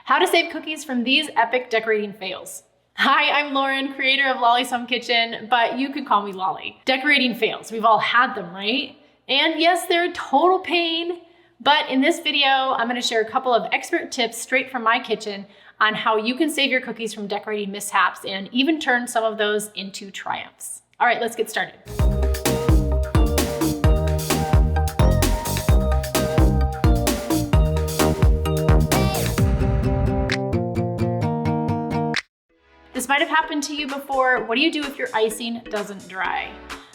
How to save cookies from these epic decorating fails. Hi, I'm Lauren, creator of Lolly's Home Kitchen, but you could call me Lolly. Decorating fails, we've all had them, right? And yes, they're a total pain, but in this video, I'm gonna share a couple of expert tips straight from my kitchen on how you can save your cookies from decorating mishaps and even turn some of those into triumphs. All right, let's get started. This might have happened to you before. What do you do if your icing doesn't dry?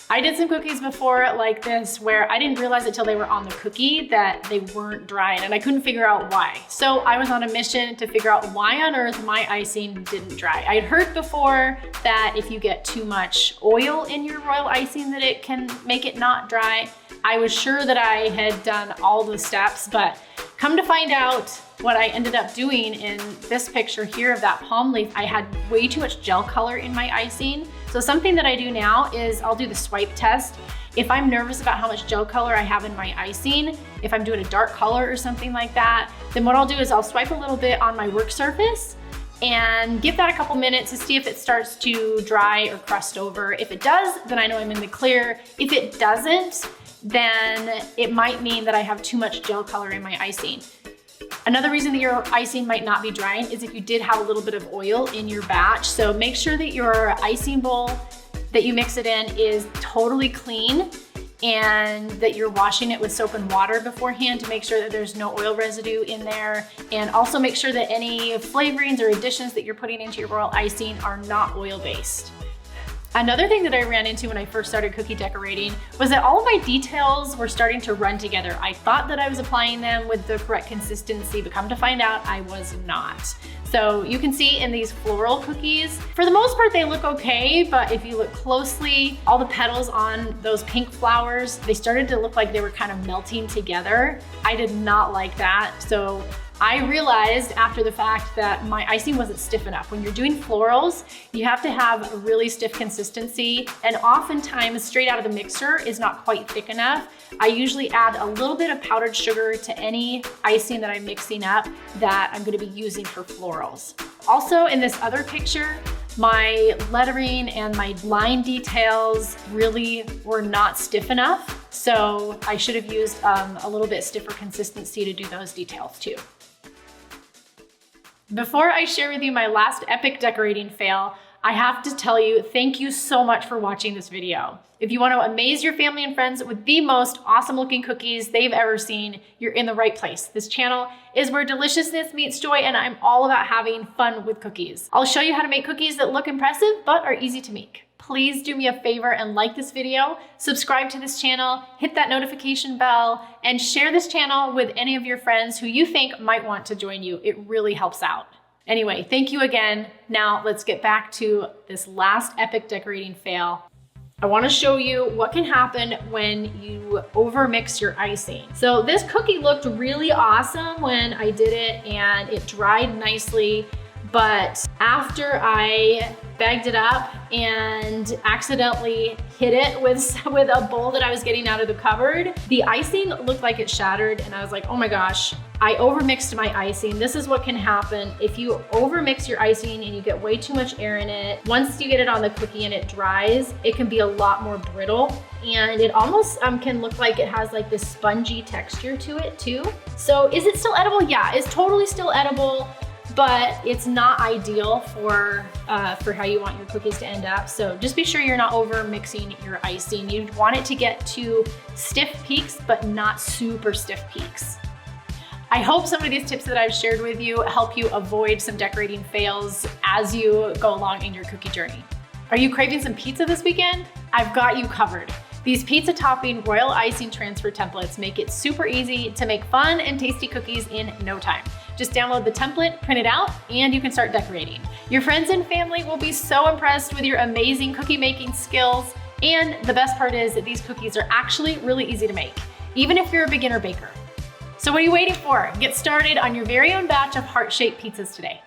I did some cookies before like this where I didn't realize until they were on the cookie that they weren't drying and I couldn't figure out why. So I was on a mission to figure out why on earth my icing didn't dry. I'd heard before that if you get too much oil in your royal icing that it can make it not dry. I was sure that I had done all the steps, but come to find out what I ended up doing in this picture here of that palm leaf, I had way too much gel color in my icing. So something that I do now is I'll do the swipe test. If I'm nervous about how much gel color I have in my icing, if I'm doing a dark color or something like that, then what I'll do is I'll swipe a little bit on my work surface and give that a couple minutes to see if it starts to dry or crust over. If it does, then I know I'm in the clear. If it doesn't, then it might mean that I have too much gel color in my icing. Another reason that your icing might not be drying is if you did have a little bit of oil in your batch. So make sure that your icing bowl that you mix it in is totally clean and that you're washing it with soap and water beforehand to make sure that there's no oil residue in there. And also make sure that any flavorings or additions that you're putting into your royal icing are not oil-based. Another thing that I ran into when I first started cookie decorating was that all of my details were starting to run together. I thought that I was applying them with the correct consistency, but come to find out I was not. So you can see in these floral cookies, for the most part, they look okay, but if you look closely, all the petals on those pink flowers, they started to look like they were kind of melting together. I did not like that. So I realized after the fact that my icing wasn't stiff enough. When you're doing florals, you have to have a really stiff consistency, and oftentimes straight out of the mixer is not quite thick enough. I usually add a little bit of powdered sugar to any icing that I'm mixing up that I'm gonna be using for florals. Also in this other picture, my lettering and my line details really were not stiff enough. So I should have used a little bit stiffer consistency to do those details too. Before I share with you my last epic decorating fail, I have to tell you, thank you so much for watching this video. If you want to amaze your family and friends with the most awesome looking cookies they've ever seen, you're in the right place. This channel is where deliciousness meets joy, and I'm all about having fun with cookies. I'll show you how to make cookies that look impressive, but are easy to make. Please do me a favor and like this video, subscribe to this channel, hit that notification bell, and share this channel with any of your friends who you think might want to join you. It really helps out. Anyway, thank you again. Now let's get back to this last epic decorating fail. I want to show you what can happen when you overmix your icing. So this cookie looked really awesome when I did it and it dried nicely, but after I bagged it up and accidentally hit it with a bowl that I was getting out of the cupboard, the icing looked like it shattered, and I was like, oh my gosh, I overmixed my icing. This is what can happen if you overmix your icing and you get way too much air in it. Once you get it on the cookie and it dries, it can be a lot more brittle, and it almost can look like it has like this spongy texture to it too. So is it still edible? Yeah, it's totally still edible, but it's not ideal for how you want your cookies to end up. So just be sure you're not over mixing your icing. You want it to get to stiff peaks, but not super stiff peaks. I hope some of these tips that I've shared with you help you avoid some decorating fails as you go along in your cookie journey. Are you craving some pizza this weekend? I've got you covered. These pizza topping royal icing transfer templates make it super easy to make fun and tasty cookies in no time. Just download the template, print it out, and you can start decorating. Your friends and family will be so impressed with your amazing cookie making skills. And the best part is that these cookies are actually really easy to make, even if you're a beginner baker. So what are you waiting for? Get started on your very own batch of heart-shaped pizzas today.